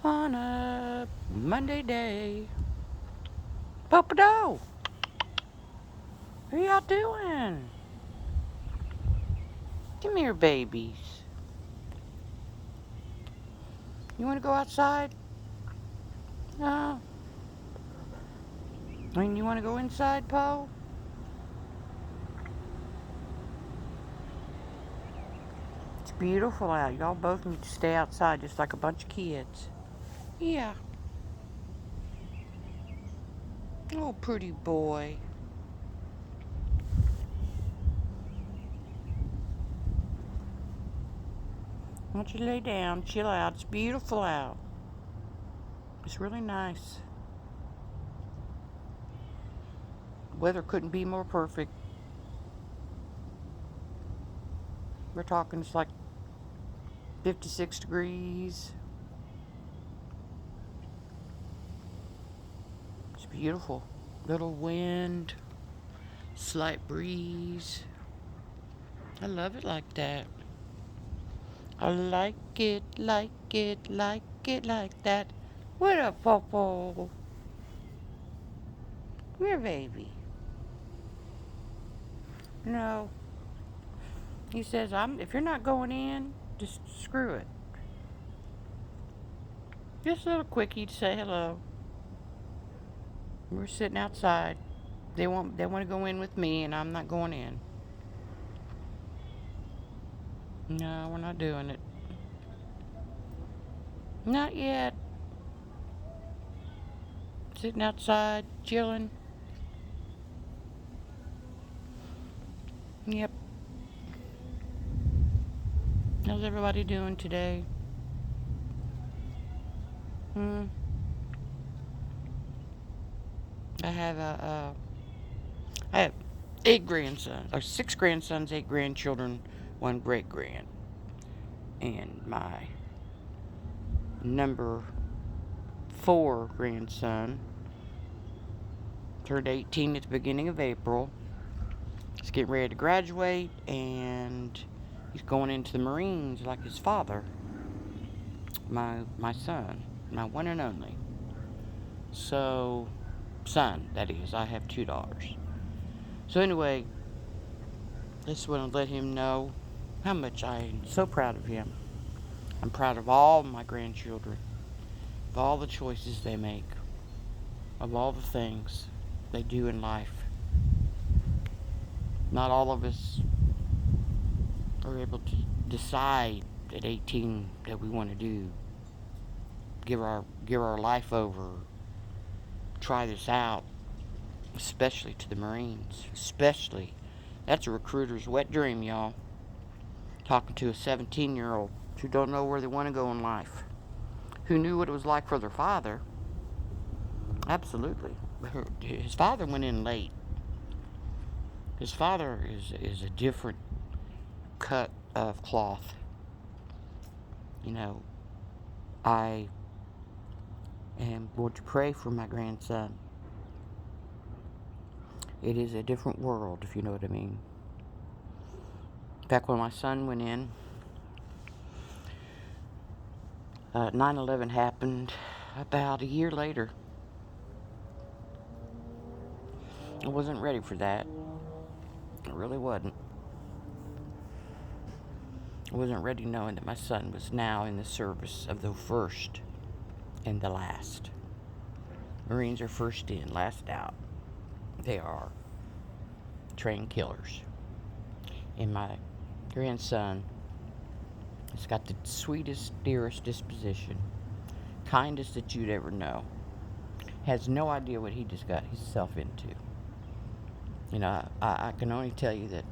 on a Monday day. Popado, how y'all doing? Come here, babies. You want to go outside? No. I mean, you want to go inside, Poe? It's beautiful out. Y'all both need to stay outside just like a bunch of kids. Yeah. Oh, pretty boy. Why don't you lay down, chill out. It's beautiful out. It's really nice. Weather couldn't be more perfect. We're talking it's like 56 degrees. It's beautiful. Little wind, slight breeze. I love it like that. I like it, like it, like it like that. What up, Popo? Come here, baby. No. He says, if you're not going in, just screw it. Just a little quickie to say hello. We're sitting outside. They want to go in with me, and I'm not going in. No, we're not doing it. Not yet. Sitting outside, chilling. Yep. How's everybody doing today? I have 8 grandsons, or 6 grandsons, 8 grandchildren, 1 great grand. And my number 4 grandson turned 18 at the beginning of April. He's getting ready to graduate, and he's going into the Marines like his father. My son, my one and only. So, son, that is. I have 2 daughters. So anyway, just want to let him know how much I am so proud of him. I'm proud of all my grandchildren, of all the choices they make, of all the things they do in life. Not all of us are able to decide at 18 that we want to do. Give our life over. Try this out. Especially to the Marines. Especially. That's a recruiter's wet dream, y'all. Talking to a 17-year-old who don't know where they want to go in life. Who knew what it was like for their father. Absolutely. His father went in late. His father is a different cut of cloth. You know, I am going to pray for my grandson. It is a different world, if you know what I mean. Back when my son went in, 9/11 happened about a year later. I wasn't ready for that. I really wasn't. I wasn't ready knowing that my son was now in the service of the first and the last. Marines are first in, last out. They are trained killers. And my grandson has got the sweetest, dearest disposition, kindest that you'd ever know. Has no idea what he just got himself into. You know, I can only tell you that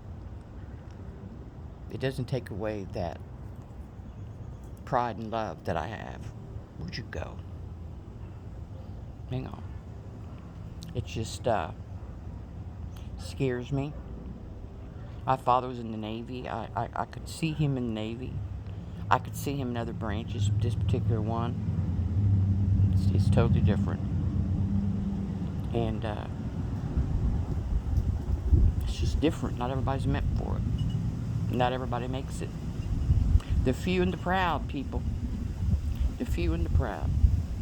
it doesn't take away that pride and love that I have. Where'd you go? Hang on. It just scares me. My father was in the Navy. I could see him in the Navy. I could see him in other branches. This particular one, it's totally different. And it's just different. Not everybody's meant for it. Not everybody makes it. The few and the proud, people. The few and the proud.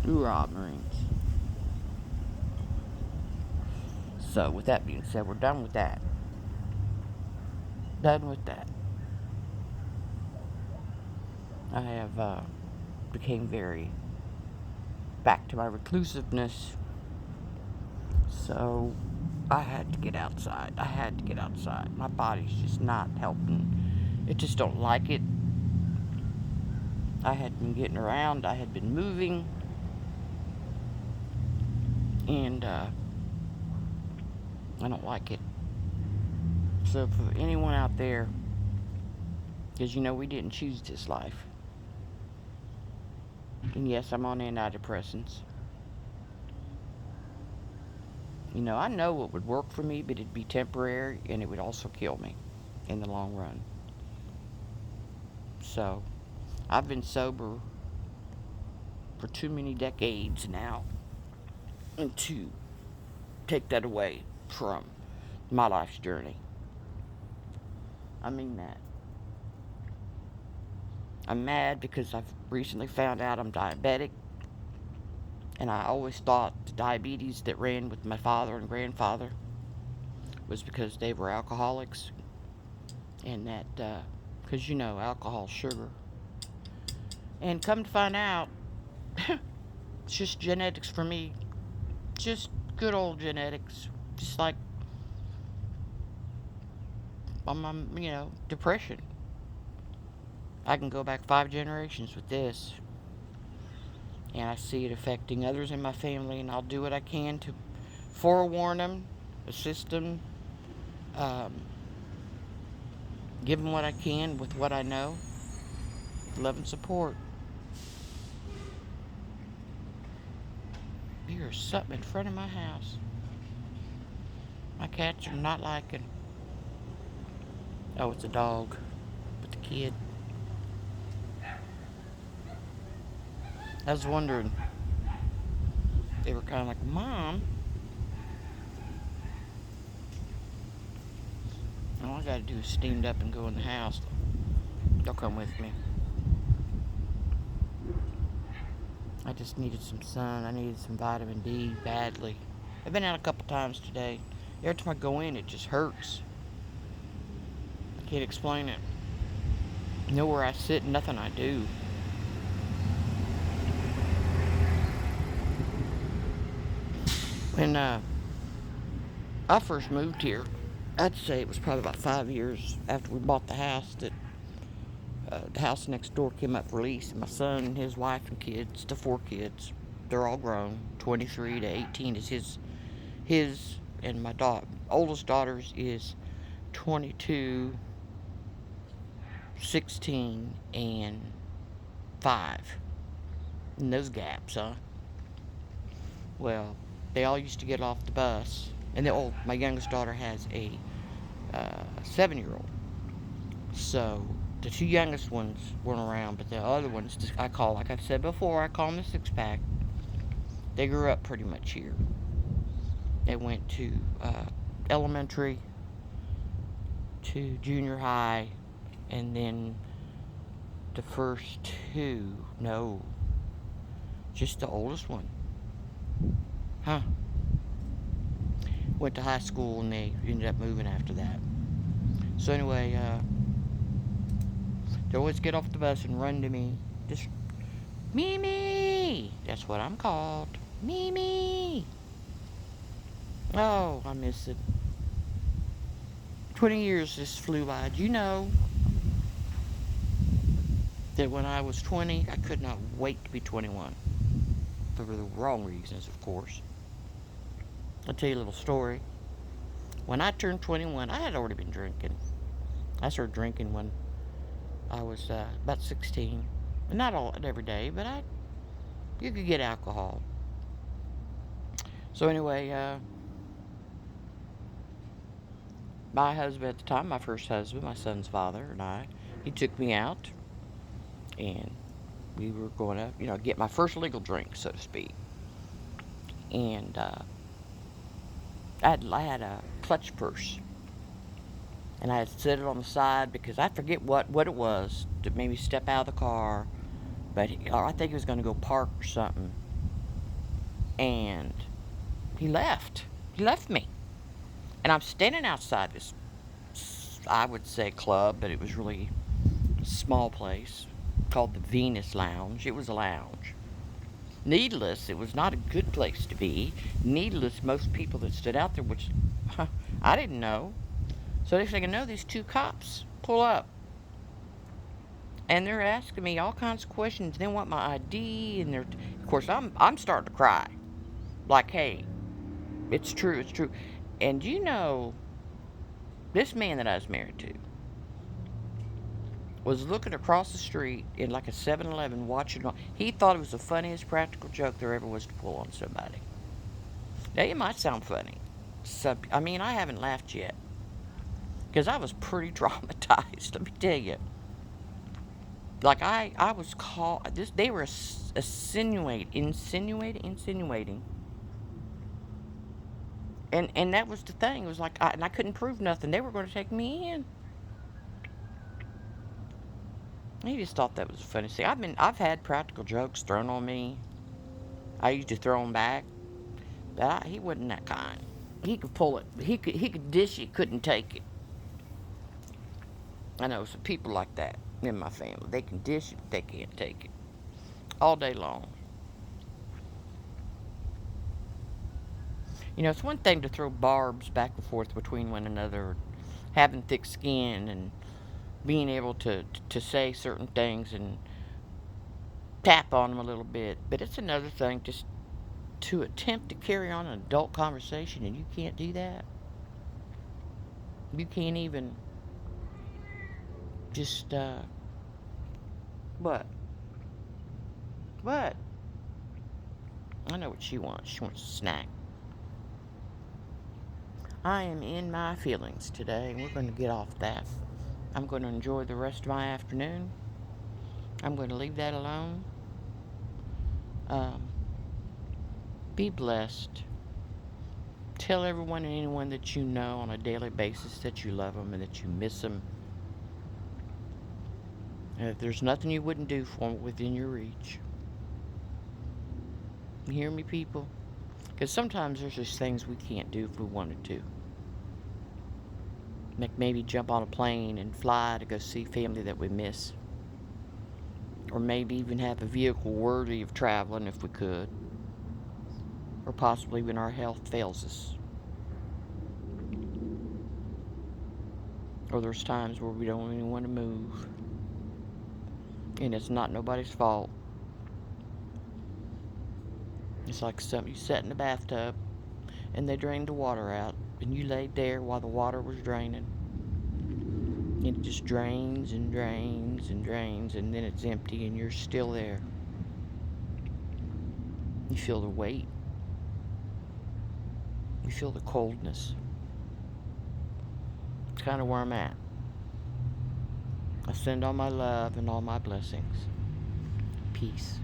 Hoorah, Marines. So, with that being said, we're done with that. Done with that. I have became very back to my reclusiveness. So, I had to get outside. My body's just not helping. It just don't like it. I had been getting around. I had been moving. And, I don't like it. So, for anyone out there, because we didn't choose this life. And yes, I'm on antidepressants. I know what would work for me, but it'd be temporary and it would also kill me in the long run. So, I've been sober for too many decades now, and to take that away from my life's journey. I mean that. I'm mad because I've recently found out I'm diabetic, and I always thought the diabetes that ran with my father and grandfather was because they were alcoholics, and that, because alcohol's sugar. And come to find out, it's just genetics for me. Just good old genetics. Just like, depression. I can go back 5 generations with this. And I see it affecting others in my family, and I'll do what I can to forewarn them, assist them, give them what I can with what I know. Love and support. There's something in front of my house. My cats are not liking. Oh, it's a dog with the kid. I was wondering. They were kind of like, Mom. All I gotta do is stand up and go in the house. They'll come with me. I just needed some sun. I needed some vitamin D badly. I've been out a couple times today. Every time I go in, it just hurts. I can't explain it. Nowhere I sit, nothing I do. When I first moved here, I'd say it was probably about 5 years after we bought the house that the house next door came up for lease. And my son and his wife and kids, the 4 kids, they're all grown. 23 to 18 is his and my oldest daughter's is 22, 16, and 5. And those gaps, huh? Well, they all used to get off the bus. And my youngest daughter has a 7-year-old. So the 2 youngest ones weren't around, but the other ones, like I've said before, I call them the 6-pack. They grew up pretty much here. They went to elementary, to junior high, and then the first 2, just the oldest one. Went to high school, and they ended up moving after that. So anyway, they always get off the bus and run to me. Just, Mimi! That's what I'm called. Mimi! Oh, I miss it. 20 years just flew by. Do you know that when I was 20, I could not wait to be 21? For the wrong reasons, of course. I'll tell you a little story. When I turned 21, I had already been drinking. I started drinking when I was about 16. Not every day, but you could get alcohol. So anyway, my husband at the time, my first husband, my son's father, and he took me out, and we were going to, get my first legal drink, so to speak. And I had a clutch purse, and I had set it on the side because I forget what it was that made me step out of the car But I think he was going to go park or something. And he left. He left me. And I'm standing outside this, I would say club, but it was really a small place called the Venus Lounge. It was a lounge. Needless, it was not a good place to be. Needless, most people that stood out there, which I didn't know. So next thing I know, these two cops pull up. And they're asking me all kinds of questions. They want my ID, and of course, I'm starting to cry. Like, hey, it's true, it's true. And you know, this man that I was married to was looking across the street in like a 7-Eleven watching. He thought it was the funniest practical joke there ever was to pull on somebody. Now, it might sound funny. I mean, I haven't laughed yet. Because I was pretty traumatized, let me tell you. Like, I was called, they were insinuating. And that was the thing. It was like, and I couldn't prove nothing. They were going to take me in. He just thought that was a funny thing. I've had practical jokes thrown on me. I used to throw them back. But he wasn't that kind. He could pull it. He could dish it, couldn't take it. I know some people like that in my family. They can dish it, but they can't take it. All day long. You know, it's one thing to throw barbs back and forth between one another, having thick skin and being able to say certain things and tap on them a little bit. But it's another thing just to attempt to carry on an adult conversation, and you can't do that. You can't even just, what? What? I know what she wants. She wants a snack. I am in my feelings today, and we're going to get off that. I'm going to enjoy the rest of my afternoon. I'm going to leave that alone. Be blessed. Tell everyone and anyone that you know on a daily basis that you love them and that you miss them. And if there's nothing you wouldn't do for them within your reach. You hear me, people? Because sometimes there's just things we can't do if we wanted to. Like maybe jump on a plane and fly to go see family that we miss. Or maybe even have a vehicle worthy of traveling if we could. Or possibly when our health fails us. Or there's times where we don't even want to move. And it's not nobody's fault. It's like something you sat in the bathtub and they drained the water out and you laid there while the water was draining. And it just drains and drains and drains and then it's empty and you're still there. You feel the weight. You feel the coldness. It's kind of where I'm at. I send all my love and all my blessings. Peace.